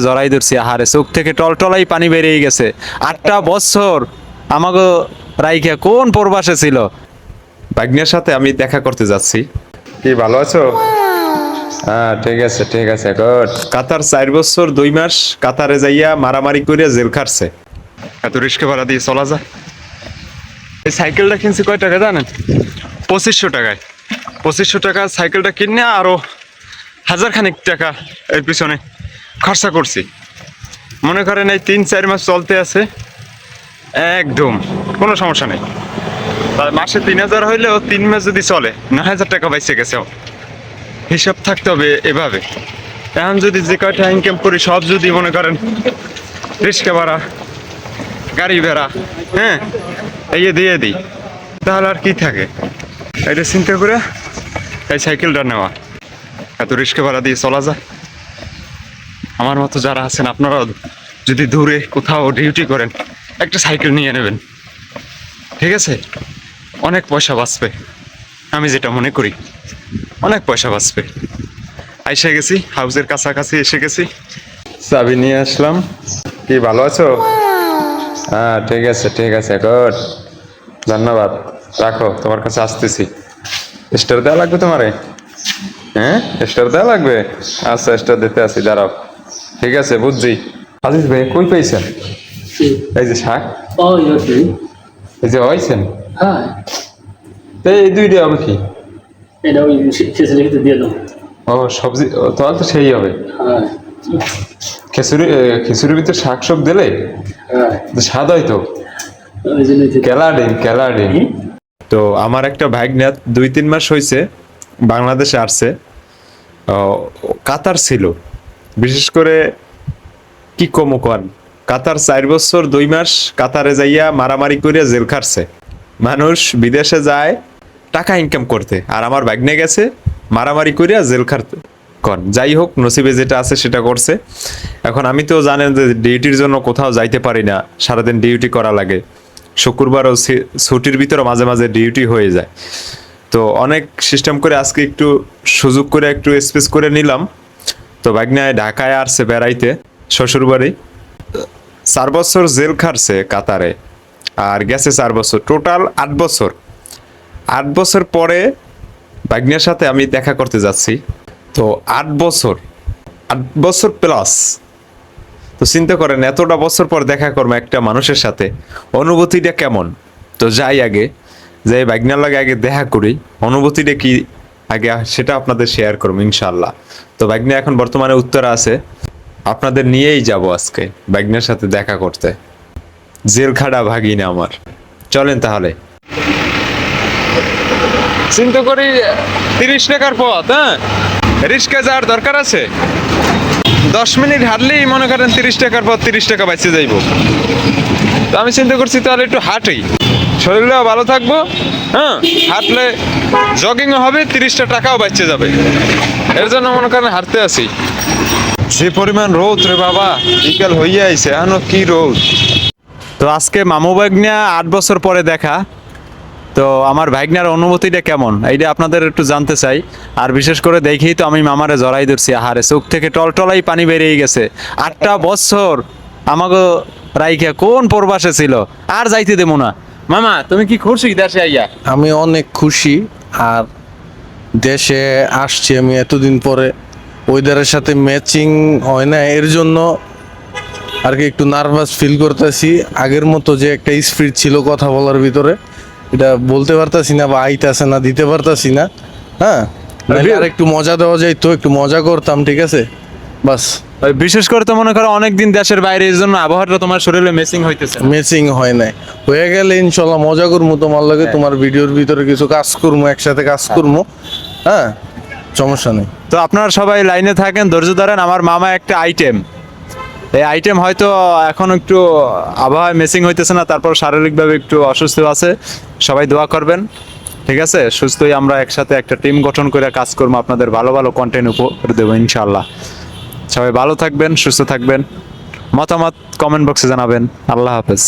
জড়াই ধরছি, আহারে চোখ থেকে টলটলাই পানি বেরিয়ে গেছে। 8টা বছর আমাকে রাইখা কোন প্রবাসে ছিল। ভাগ্নের সাথে আমি দেখা করতে যাচ্ছি। কি ভালো আছো? হ্যাঁ, ঠিক আছে ঠিক আছে, গুড। কাতার 4 বছর 2 মাস কাতারে যাইয়া মারামারি করিয়া জেল খাটছে। এত রিস্কে ভাড়া দিয়ে চলা যায়। এই সাইকেলটা কিনছি কয় টাকা জানেন? 2500 টাকায়। 2500 টাকা সাইকেলটা কিনে আরো 1000 খানিক টাকা এর পিছনে খরচা করছি। মনে করেন এই 3-4 মাস চলতে আছে একদম কোনো সমস্যা নেই। মাসে 3000 হইলেও 3 মাস যদি চলে 9000 টাকা বাইসে গেছে। হিসাব থাকতে হবে এভাবে। এখন যদি যে কয়টা ইনকাম করি সব যদি মনে করেন রিক্সা ভাড়া, গাড়ি ভাড়া, হ্যাঁ, এই দিয়ে দিই, তাহলে আর কি থাকে? এটা চিন্তা করে এই সাইকেলটা নেওয়া। এত রিক্সা ভাড়া দিয়ে চলা যায়। আমার মতো যারা আছেন আপনারাও যদি দূরে কোথাও ডিউটি করেন একটা সাইকেল নিয়ে নেবেন, ঠিক আছে? অনেক পয়সা বাঁচবে, আমি যেটা মনে করি অনেক পয়সা বাঁচবে। এসে গেছি, হাউসের কাছাকাছি এসে গেছি, চাবি নিয়ে আসলাম। কি ভালো আছো? হ্যাঁ, ঠিক আছে ঠিক আছে, গুড, ধন্যবাদ। রাখো, তোমার কাছে আসতেছি। স্টার দেওয়া লাগবে তোমারে? হ্যাঁ, স্টার দেওয়া লাগবে? আচ্ছা, স্টার দিতে আসি, দাঁড়াও। ঠিক আছে, বুঝছি। আজিজ ভাই কই পেয়েছেন? এই যে শাক, এই যে হয়েছেন, এই দুইটা হবে কি? ও সবজি, তাহলে তো সেই হবে। খিচুড়ির ভিতরে শাক সব দিলে স্বাদ হয় তো। ক্যালাডিন। তো আমার একটা ভাগ্নে 2-3 মাস হয়েছে বাংলাদেশে আসছে। কাতার ছিল, বিশেষ করে কি কমো কন, কাতার 4 বছর 2 মাস কাতারে যাইয়া মারামারি করিয়া জেল খাটছে। মানুষ বিদেশে যায় টাকা ইনকাম করতে, আর আমার ভাগ্নে গেছে মারামারি করিয়া জেল খাটতে। কন যাই হোক, নসিবে যেটা আছে সেটা করছে। এখন আমি তো জানেন যে ডিউটির জন্য কোথাও যাইতে পারি না, সারাদিন ডিউটি করা লাগে। শুক্রবারও ছুটির ভিতরে মাঝে মাঝে ডিউটি হয়ে যায়। তো অনেক সিস্টেম করে আজকে একটু সুযোগ করে একটু স্পেস করে নিলাম। তো ভাগ্নায় ঢাকায় আসছে বেড়াইতে শ্বশুরবাড়ি। 4 বছর জেল খাটছে কাতারে, আর গেছে 4 বছর, টোটাল 8 বছর। 8 বছর পরে ভাগ্নের সাথে আমি দেখা করতে যাচ্ছি। তো 8 বছর প্লাস। তো চিন্তা করেন, এতটা বছর পর দেখা করবো একটা মানুষের সাথে, অনুভূতিটা কেমন? তো যাই আগে যাই ভাগ্নার লাগে আগে দেখা করি, অনুভূতিটা কি আগে সেটা আপনাদের শেয়ার করবো ইনশাল্লাহ। তো ভাগ্না এখন বর্তমানে উত্তরা আছে, আপনাদের নিয়েই যাব আজকে ভাগ্নের সাথে দেখা করতে। জেল খাটা ভাগিনা আমার। চলেন তাহলে। চিন্তা করি 30 টাকার পথ, হ্যাঁ, রিক্সা যাওয়ার দরকার আছে। 10 মিনিট হাঁটলেই মনে করেন 30 টাকার পর 30 টাকা বাঁচতে যাইব। তো আমি চিন্তা করছি তাহলে একটু হাঁটি, শরীরটাও ভালো থাকবো, হ্যাঁ, হাঁটলে জগিংও হবে, 30টা টাকাও বাঁচতে যাবে। এর জন্য মনে করেন হাঁটতে আসি। যে পরিমাণ রোদ রে বাবা, বিকাল হইয়া আইছে, এখনো কি রোদ। তো আজকে মামু ভাগ্না 8 বছর পরে দেখা। তো আমার ভাগ্নার অনুভূতিটা কেমন এইটা আপনাদের একটু জানতে চাই। আর বিশেষ করে দেখেই তো আমি মামারে জড়াই ধরছি, আহারে চোখ থেকে টলটলাই পানি বেরিয়ে গেছে। 8টা বছর আমাকে রাইখা কোন প্রবাসে ছিল, আর যাইতে দেবো না। মামা তুমি কি খুশি দেশে আইয়া? আমি অনেক খুশি। আর দেশে আসছি আমি এতদিন পরে, ওয়েদারের সাথে ম্যাচিং হয় না, এর জন্য আর কি একটু নার্ভাস ফিল করতেছি। আগের মতো যে একটা স্পিড ছিল কথা বলার ভিতরে, এটা বলতে পারতাছি না বা আইতাছে না, দিতে পারতাছি না। হ্যাঁ, আর একটু মজা দেওয়া যায় তো, একটু মজা করতাম, ঠিক আছে, বাস। বিশেষ করে তো মনে করো অনেকদিন দেশের বাইরে, এর জন্য আবহাওয়াটা তোমার শরীরে মেসিং হইতেছে। মেসিং হয় নাই, হয়ে গেলে ইনশাল্লাহ মজা করবো তোমার লাগে। তোমার ভিডিওর ভিতরে কিছু কাজ করবো, একসাথে কাজ করবো, হ্যাঁ, সমস্যা নেই। তো আপনারা সবাই লাইনে থাকেন, ধৈর্য ধরেন। আমার মামা একটা আইটেম, এই আইটেম হয়তো এখন একটু আবহাওয়ায় মেসিং হইতেছে না, তারপর শারীরিকভাবে একটু অসুস্থ আছে। সবাই দোয়া করবেন, ঠিক আছে? সুস্থই আমরা একসাথে একটা টিম গঠন করে কাজ করবো, আপনাদের ভালো ভালো কন্টেন্ট উপহার দেবো ইনশাআল্লাহ। সবাই ভালো থাকবেন, সুস্থ থাকবেন, মতামত কমেন্ট বক্সে জানাবেন। আল্লাহ হাফেজ।